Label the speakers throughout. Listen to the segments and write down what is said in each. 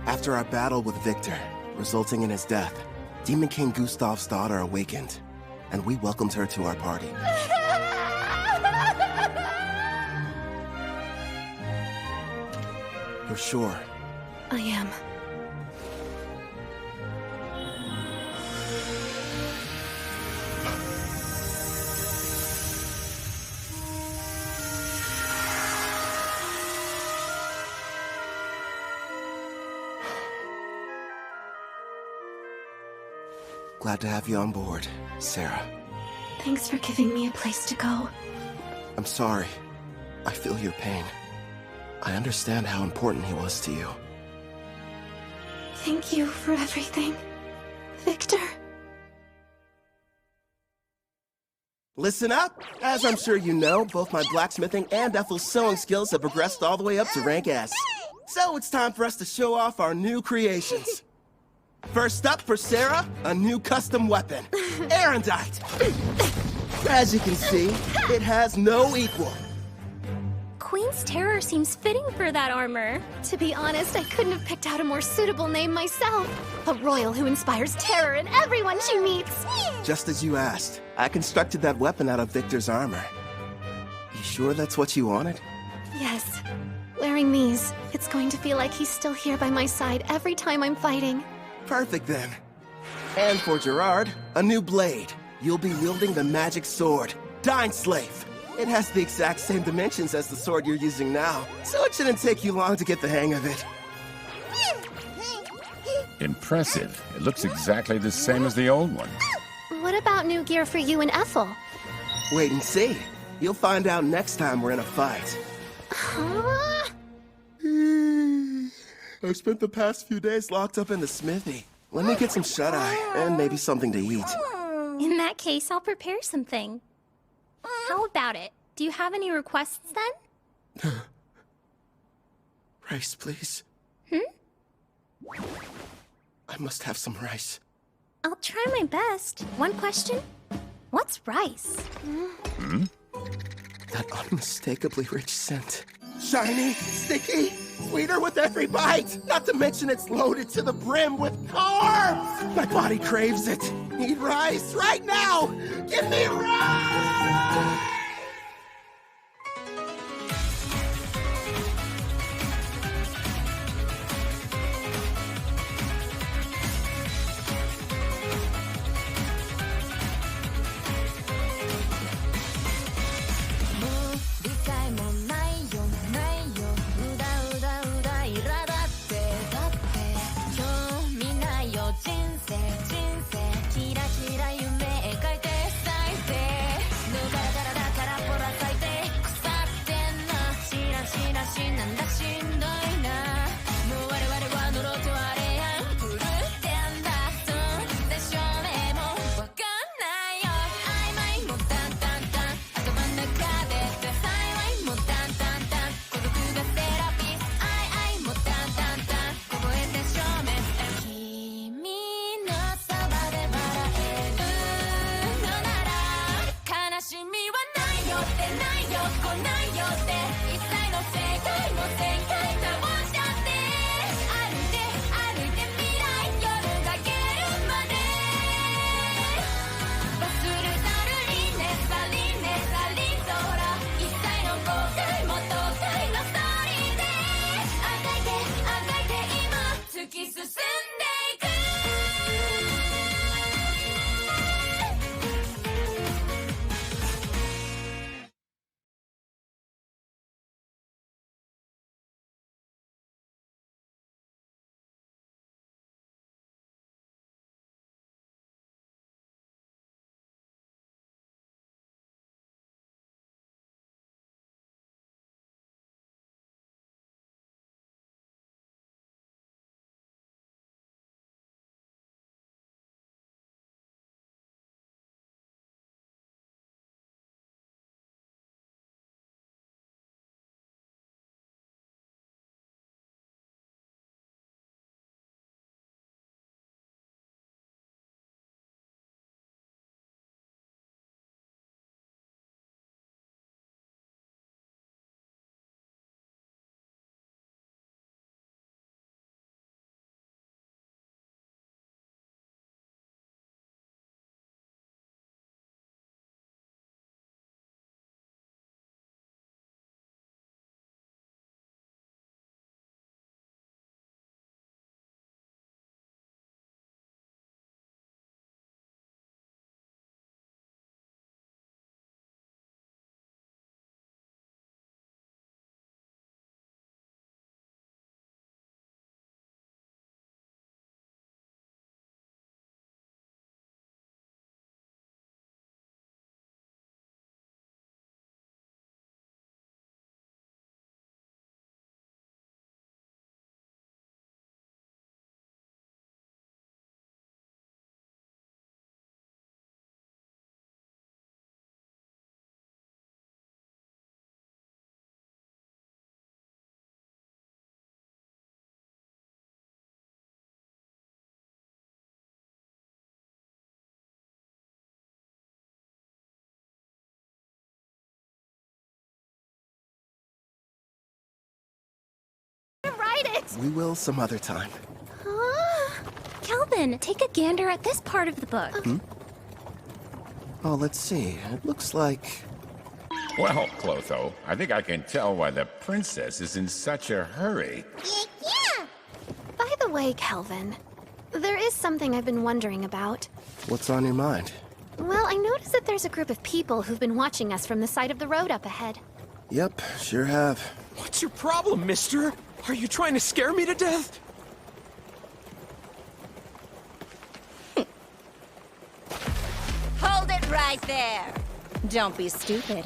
Speaker 1: After our battle with Victor, resulting in his death, Demon King Gustav's daughter awakened, and we welcomed her to our party. You're sure?
Speaker 2: I am.
Speaker 1: Glad to have you on board, Sarah.
Speaker 2: Thanks for giving me a place to go.
Speaker 1: I'm sorry. I feel your pain. I understand how important he was to you.
Speaker 2: Thank you for everything, Victor.
Speaker 1: Listen up! As I'm sure you know, both my blacksmithing and Ethel's sewing skills have progressed all the way up to rank S. So it's time for us to show off our new creations. First up for Sarah, a new custom weapon, Erendite. As you can see, it has no equal.
Speaker 3: Queen's Terror seems fitting for that armor.
Speaker 2: To be honest, I couldn't have picked out a more suitable name myself. A royal who inspires terror in everyone she meets.
Speaker 1: Just as you asked, I constructed that weapon out of Victor's armor. You sure that's what you wanted?
Speaker 2: Yes. Wearing these, it's going to feel like he's still here by my side every time I'm fighting.
Speaker 1: Perfect then. And for Gerard, a new blade. You'll be wielding the magic sword, Dyneslave. It has the exact same dimensions as the sword you're using now, so it shouldn't take you long to get the hang of it.
Speaker 4: Impressive. It looks exactly the same as the old one.
Speaker 2: What about new gear for you and Ethel?
Speaker 1: Wait and see. You'll find out next time we're in a fight.
Speaker 2: Huh?
Speaker 1: I've spent the past few days locked up in the smithy. Let me get some shut-eye, and maybe something to eat.
Speaker 3: In that case, I'll prepare something. How about it? Do you have any requests then?
Speaker 1: Rice, please. I must have some rice.
Speaker 3: I'll try my best. One question? What's rice?
Speaker 1: That unmistakably rich scent. Shiny, sticky, sweeter with every bite. Not to mention it's loaded to the brim with carbs. My body craves it. Need rice right now. Give me rice! We will some other time.
Speaker 3: Calvin, take a gander at this part of the book.
Speaker 1: Oh, let's see. It looks like...
Speaker 4: Well, Clotho, I think I can tell why the princess is in such a hurry.
Speaker 2: By the way, Calvin, there is something I've been wondering about.
Speaker 1: What's on your mind?
Speaker 2: Well, I noticed that there's a group of people who've been watching us from the side of the road up ahead.
Speaker 1: Yep, sure have.
Speaker 5: What's your problem, mister? Are you trying to scare me to death?
Speaker 6: Hold it right there. Don't be stupid.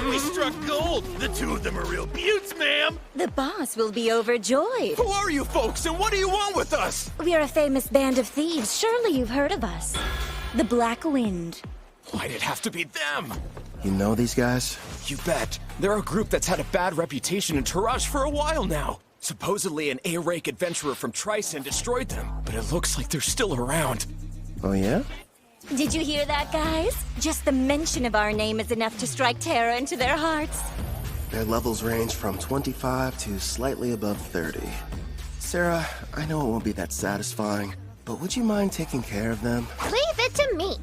Speaker 7: We struck gold! The two of them are real beauts, ma'am!
Speaker 6: The boss will be overjoyed.
Speaker 5: Who are you folks, and what do you want with us?
Speaker 6: We're a famous band of thieves. Surely you've heard of us. The Black Wind.
Speaker 5: Why'd it have to be them?
Speaker 1: You know these guys?
Speaker 5: You bet. They're a group that's had a bad reputation in Taraj for a while now. Supposedly an A-rank adventurer from Tryson destroyed them, but it looks like they're still around.
Speaker 1: Oh, yeah?
Speaker 6: Did you hear that, guys? Just the mention of our name is enough to strike terror into their hearts.
Speaker 1: Their levels range from 25 to slightly above 30. Sarah, I know it won't be that satisfying, but would you mind taking care of them?
Speaker 2: Leave it to me!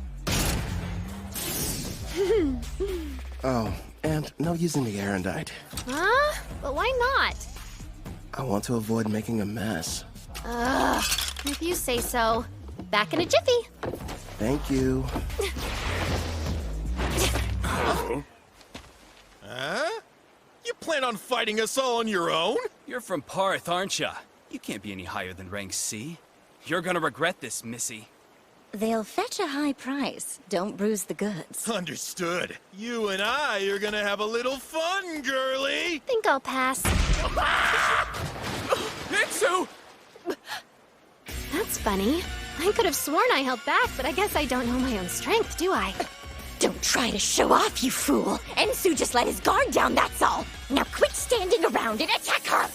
Speaker 1: Oh, and no using the Erendite.
Speaker 2: Huh? But why not?
Speaker 1: I want to avoid making a mess.
Speaker 2: If you say so. Back in a jiffy.
Speaker 1: Thank you.
Speaker 7: Huh? You plan on fighting us all on your own?
Speaker 8: You're from Parth, aren't ya? You can't be any higher than rank C. You're gonna regret this, Missy.
Speaker 6: They'll fetch a high price. Don't bruise the goods.
Speaker 7: Understood. You and I are gonna have a little fun, girly!
Speaker 2: Think I'll pass.
Speaker 5: Mitsu!
Speaker 2: That's funny. I could have sworn I held back, but I guess I don't know my own strength, do I?
Speaker 6: Don't try to show off, you fool! Ensu just let his guard down, that's all! Now quit standing around and attack her!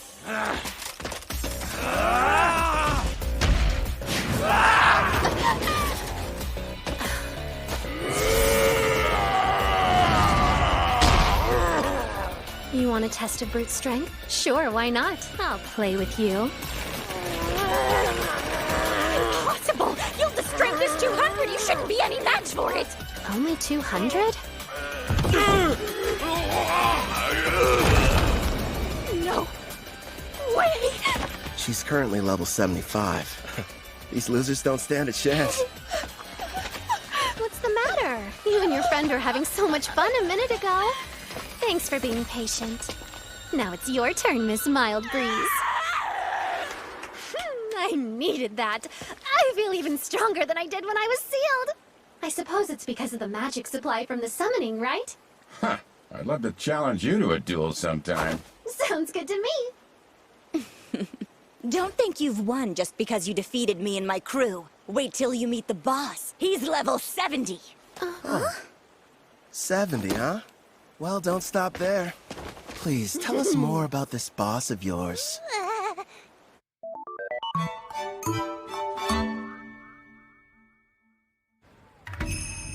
Speaker 2: You want a test of brute strength? Sure, why not? I'll play with you.
Speaker 6: Impossible! Yilda's strength is 200! You shouldn't be any match for it!
Speaker 2: Only 200?
Speaker 6: No way!
Speaker 1: She's currently level 75. These losers don't stand a chance.
Speaker 2: What's the matter? You and your friend were having so much fun a minute ago. Thanks for being patient. Now it's your turn, Miss Mild Breeze. I needed that. I feel even stronger than I did when I was sealed. I suppose it's because of the magic supply from the summoning, right?
Speaker 4: Huh. I'd love to challenge you to a duel sometime.
Speaker 2: Sounds good to me.
Speaker 6: Don't think you've won just because you defeated me and my crew. Wait till you meet the boss. He's level 70.
Speaker 1: 70, huh? Well, don't stop there. Please, tell us more about this boss of yours.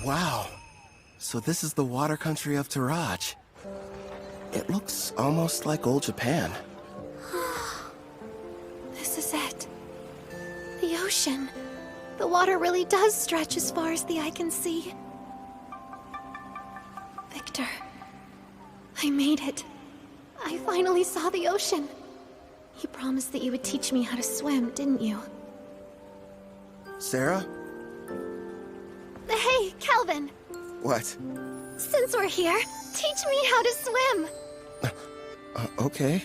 Speaker 1: Wow. So this is the water country of Taraj. It looks almost like old Japan.
Speaker 2: This is it. The ocean. The water really does stretch as far as the eye can see. Victor, I made it. I finally saw the ocean. You promised that you would teach me how to swim, didn't you?
Speaker 1: Sarah?
Speaker 2: Hey, Calvin.
Speaker 1: What?
Speaker 2: Since we're here, teach me how to swim.
Speaker 1: Okay.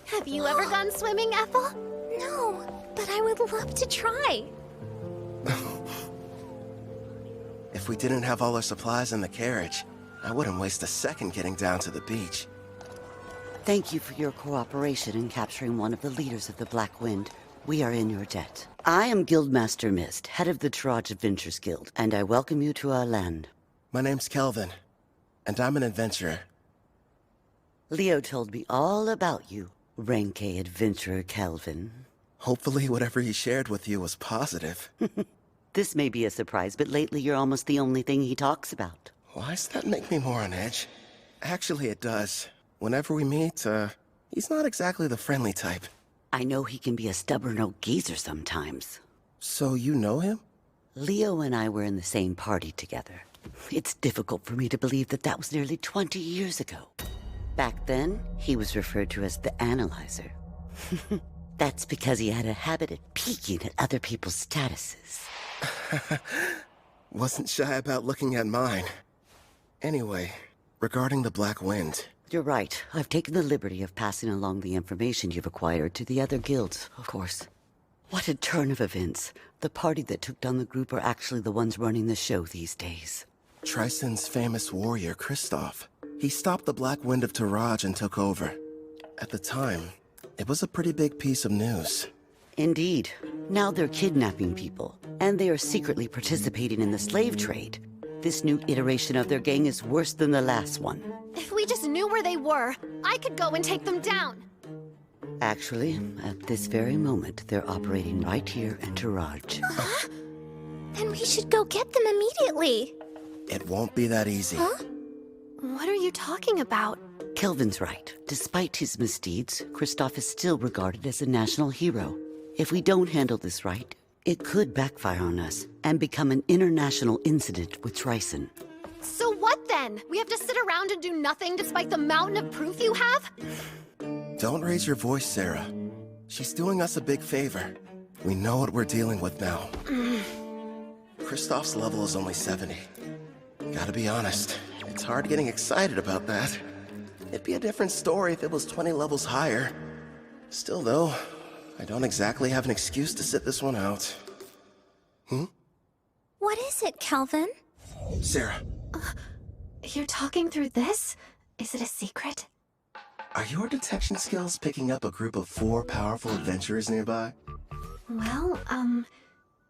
Speaker 2: Have you ever gone swimming, Ethel?
Speaker 3: No, but I would love to try.
Speaker 1: If we didn't have all our supplies in the carriage, I wouldn't waste a second getting down to the beach.
Speaker 9: Thank you for your cooperation in capturing one of the leaders of the Black Wind. We are in your debt. I am Guildmaster Mist, head of the Taraj Adventures Guild, and I welcome you to our land.
Speaker 1: My name's Kelvin, and I'm an adventurer.
Speaker 9: Leo told me all about you, Rank A adventurer Kelvin.
Speaker 1: Hopefully whatever he shared with you was positive.
Speaker 9: This may be a surprise, but lately you're almost the only thing he talks about.
Speaker 1: Why does that make me more on edge? Actually, it does. whenever we meet, he's not exactly the friendly type.
Speaker 9: I know he can be a stubborn old geezer sometimes.
Speaker 1: So you know him?
Speaker 9: Leo and I were in the same party together. It's difficult for me to believe that that was nearly 20 years ago. Back then, he was referred to as the Analyzer. That's because he had a habit of peeking at other people's statuses.
Speaker 1: Wasn't shy about looking at mine. Anyway, regarding the Black Wind.
Speaker 9: You're right. I've taken the liberty of passing along the information you've acquired to the other guilds, of course. What a turn of events. The party that took down the group are actually the ones running the show these days.
Speaker 1: Tristan's famous warrior, Kristoff. He stopped the Black Wind of Taraj and took over. At the time, it was a pretty big piece of news.
Speaker 9: Indeed. Now they're kidnapping people, and they are secretly participating in the slave trade. This new iteration of their gang is worse than the last one.
Speaker 2: If we just knew where they were, I could go and take them down.
Speaker 9: Actually, at this very moment, they're operating right here in Taraj.
Speaker 3: Then we should go get them immediately.
Speaker 1: It won't be that easy.
Speaker 2: What are you talking about?
Speaker 9: Kelvin's right. Despite his misdeeds, Kristoff is still regarded as a national hero. If we don't handle this right, it could backfire on us and become an international incident with Tryson.
Speaker 2: So what then? We have to sit around and do nothing despite the mountain of proof you have?
Speaker 1: Don't raise your voice, Sarah. She's doing us a big favor. We know what we're dealing with now. Kristoff's level is only 70. Gotta be honest, it's hard getting excited about that. It'd be a different story if it was 20 levels higher. Still though, I don't exactly have an excuse to sit this one out.
Speaker 3: What is it, Calvin?
Speaker 1: Sarah,
Speaker 2: You're talking through this? Is it a secret?
Speaker 1: are your detection skills picking up a group of 4 powerful adventurers nearby?
Speaker 2: Well,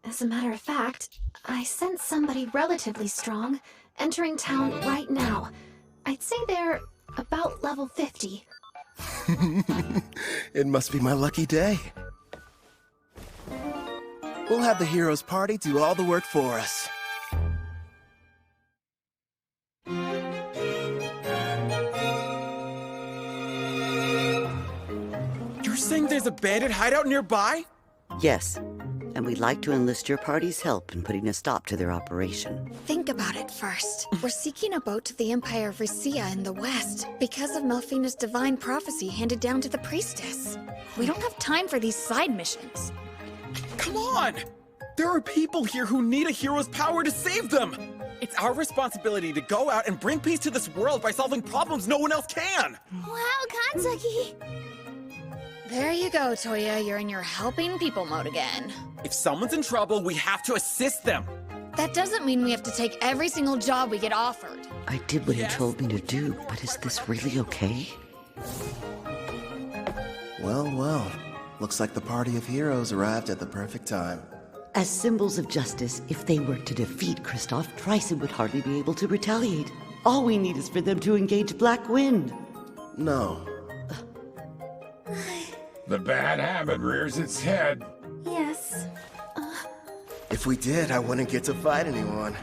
Speaker 2: as a matter of fact, I sense somebody relatively strong entering town right now. I'd say they're about level 50.
Speaker 1: It must be my lucky day. We'll have the heroes party do all the work for us.
Speaker 5: You're saying there's a bandit hideout nearby?
Speaker 9: Yes, and we'd like to enlist your party's help in putting a stop to their operation.
Speaker 10: Think about it first. We're seeking a boat to the Empire of Rhyssia in the west because of Melfina's divine prophecy handed down to the priestess. We don't have time for these side missions.
Speaker 5: Come on! There are people here who need a hero's power to save them! It's our responsibility to go out and bring peace to this world by solving problems no one else can!
Speaker 3: Wow, Katsuki!
Speaker 10: There you go, Toya. You're in your helping people mode again.
Speaker 5: If someone's in trouble, we have to assist them!
Speaker 10: That doesn't mean we have to take every single job we get offered.
Speaker 9: I did what he told me to do, but is this really okay?
Speaker 1: Well, well. Looks like the party of heroes arrived at the perfect time.
Speaker 9: As symbols of justice, if they were to defeat Kristoff, Tryson would hardly be able to retaliate. All we need is for them to engage Black Wind.
Speaker 1: No.
Speaker 4: The bad habit rears its head.
Speaker 3: Yes.
Speaker 1: If we did, I wouldn't get to fight anyone.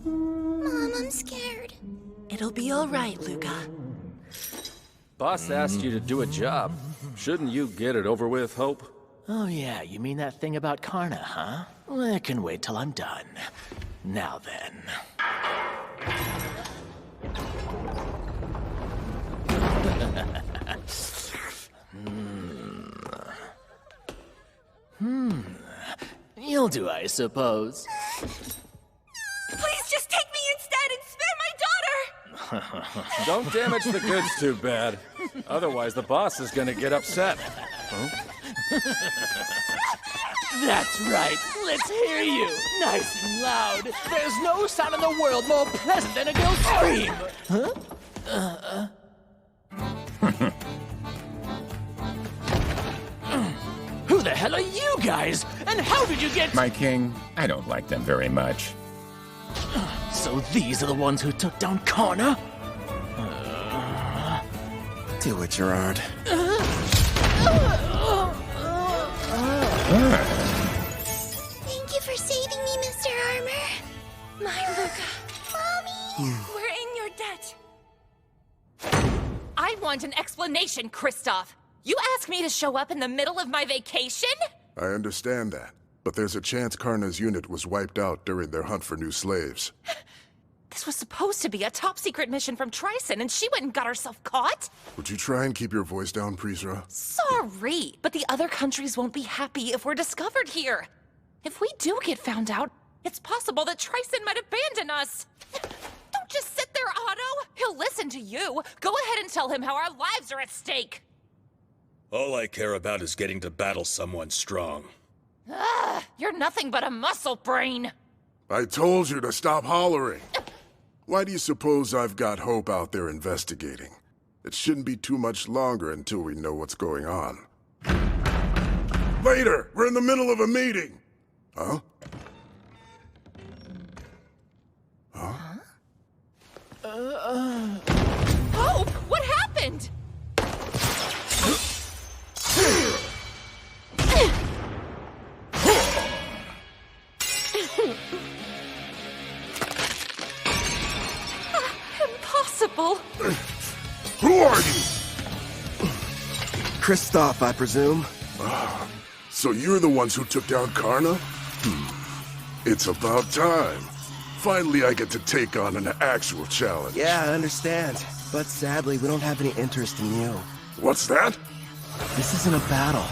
Speaker 3: Mom, I'm scared.
Speaker 6: It'll be all right, Luca.
Speaker 11: Boss asked you to do a job. Shouldn't you get it over with, Hope?
Speaker 12: Oh yeah, you mean that thing about Karna, huh? Well, I can wait till I'm done. Now then. You'll do, I suppose.
Speaker 6: Please just take me instead and spare my daughter!
Speaker 11: Don't damage the goods too bad. Otherwise, the boss is gonna get upset.
Speaker 12: That's right. Let's hear you. Nice and loud. There's no sound in the world more pleasant than a girl's scream. Huh? Who the hell are you guys? And how did you get...
Speaker 4: My king, I don't like them very much.
Speaker 12: So So these are the ones who took down Karna?
Speaker 1: Do it, Gerard.
Speaker 13: Thank you for saving me, Mr. Armor.
Speaker 6: My Luca.
Speaker 13: Mommy!
Speaker 6: We're in your debt. I want an explanation, Kristoff. You asked me to show up in the middle of my vacation?
Speaker 14: I understand that, but there's a chance Karna's unit was wiped out during their hunt for new slaves.
Speaker 6: This was supposed to be a top-secret mission from Tryson, and she went and got herself caught?
Speaker 14: Would you try and keep your voice down, Prisra?
Speaker 6: Sorry, but the other countries won't be happy if we're discovered here. If we do get found out, it's possible that Tryson might abandon us. Don't just sit there, Otto. He'll listen to you. Go ahead and tell him how our lives are at stake.
Speaker 15: All I care about is getting to battle someone strong.
Speaker 6: You're nothing but a muscle brain.
Speaker 14: I told you to stop hollering. Why do you suppose I've got Hope out there investigating? It shouldn't be too much longer until we know what's going on. Later! We're in the middle of a meeting! Huh? Huh?
Speaker 6: Hope! What happened? Impossible!
Speaker 14: Who are you?
Speaker 1: Kristoff, I presume.
Speaker 14: So you're the ones who took down Karna? It's about time. Finally, I get to take on an actual challenge.
Speaker 1: Yeah, I understand. But sadly, we don't have any interest in you.
Speaker 14: What's that?
Speaker 1: This isn't a battle.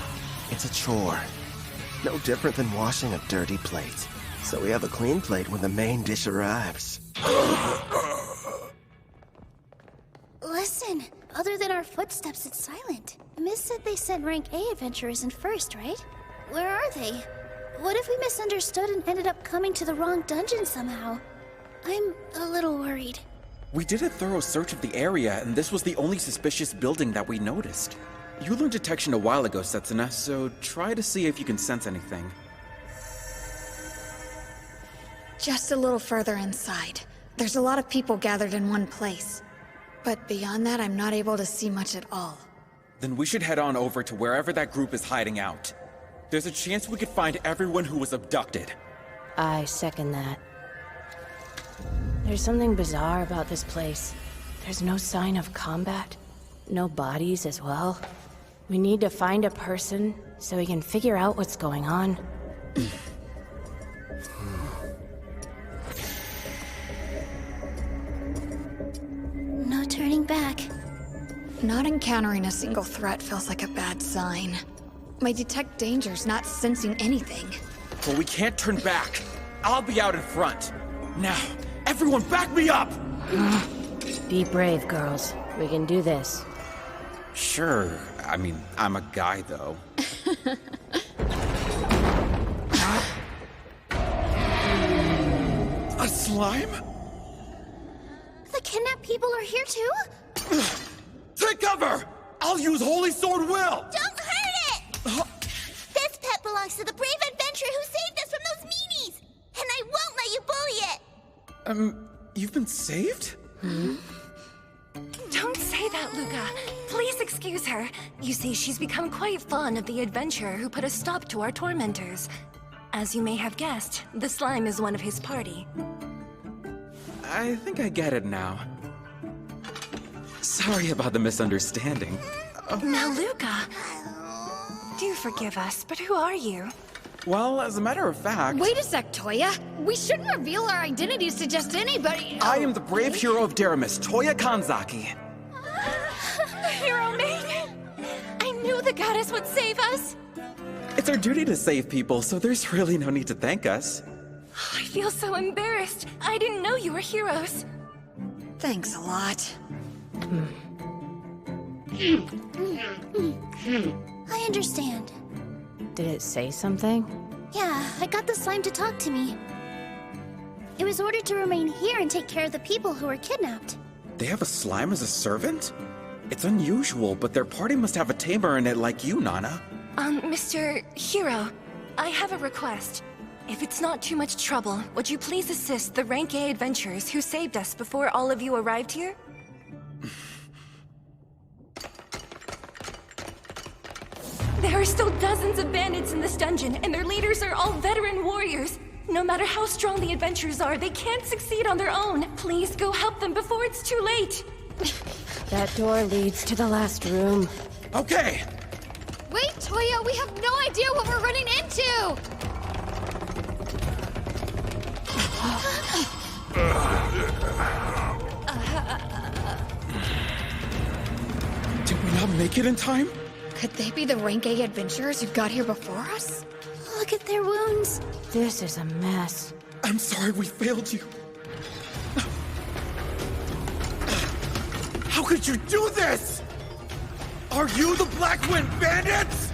Speaker 1: It's a chore. No different than washing a dirty plate. So we have a clean plate when the main dish arrives.
Speaker 13: Listen, other than our footsteps, it's silent. Miss said they sent rank A adventurers in first, right? Where are they? What if we misunderstood and ended up coming to the wrong dungeon somehow? I'm a little worried.
Speaker 16: We did a thorough search of the area, and this was the only suspicious building that we noticed. You learned detection a while ago, Setsuna, so try to see if you can sense anything.
Speaker 10: Just a little further inside. There's a lot of people gathered in one place. But beyond that, I'm not able to see much at all.
Speaker 16: Then we should head on over to wherever that group is hiding out. There's a chance we could find everyone who was abducted.
Speaker 17: I second that. There's something bizarre about this place. There's no sign of combat. No bodies as well. We need to find a person so we can figure out what's going on.
Speaker 13: No turning back.
Speaker 10: Not encountering a single threat feels like a bad sign. My detect danger's not sensing anything.
Speaker 16: But we can't turn back. I'll be out in front. Now, everyone back me up!
Speaker 17: Be brave, girls. We can do this.
Speaker 16: Sure. I mean, I'm a guy, though. A slime?
Speaker 13: The kidnapped people are here too?
Speaker 16: Take cover! I'll use Holy Sword Will!
Speaker 13: Don't hurt it! This pet belongs to the brave adventurer who saved us from those meanies! And I won't let you bully it!
Speaker 16: You've been saved?
Speaker 6: Don't say that, Luca. Please excuse her. You see, she's become quite fond of the adventurer who put a stop to our tormentors. As you may have guessed, the slime is one of his party.
Speaker 16: I think I get it now. Sorry about the misunderstanding.
Speaker 6: Now, Luca, do forgive us, but who are you?
Speaker 16: Well, as a matter of fact...
Speaker 10: Wait a sec, Toya. We shouldn't reveal our identities to just anybody.
Speaker 16: I am the brave hero of Deramis, Toya Kanzaki.
Speaker 6: Hero maiden! I knew the goddess would save us!
Speaker 16: It's our duty to save people, so there's really no need to thank us.
Speaker 6: I feel so embarrassed. I didn't know you were heroes.
Speaker 10: Thanks a lot.
Speaker 13: I understand.
Speaker 17: Did it say something?
Speaker 13: Yeah, I got the slime to talk to me. It was ordered to remain here and take care of the people who were kidnapped.
Speaker 16: They have a slime as a servant? It's unusual, but their party must have a tamer in it like you, Nana.
Speaker 6: Mr. Hero, I have a request.
Speaker 18: If it's not too much trouble, would you please assist the Rank A adventurers who saved us before all of you arrived here? There are still dozens of bandits in this dungeon, and their leaders are all veteran warriors. No matter how strong the adventurers are, they can't succeed on their own. Please go help them before it's too late.
Speaker 17: That door leads to the last room.
Speaker 16: Okay!
Speaker 10: Wait, Toya, we have no idea what we're running into!
Speaker 16: Did we not make it in time?
Speaker 10: Could they be the Rank A adventurers who got here before us?
Speaker 13: Look at their wounds.
Speaker 17: This is a mess.
Speaker 16: I'm sorry we failed you. How could you do this? Are you the Black Wind Bandits?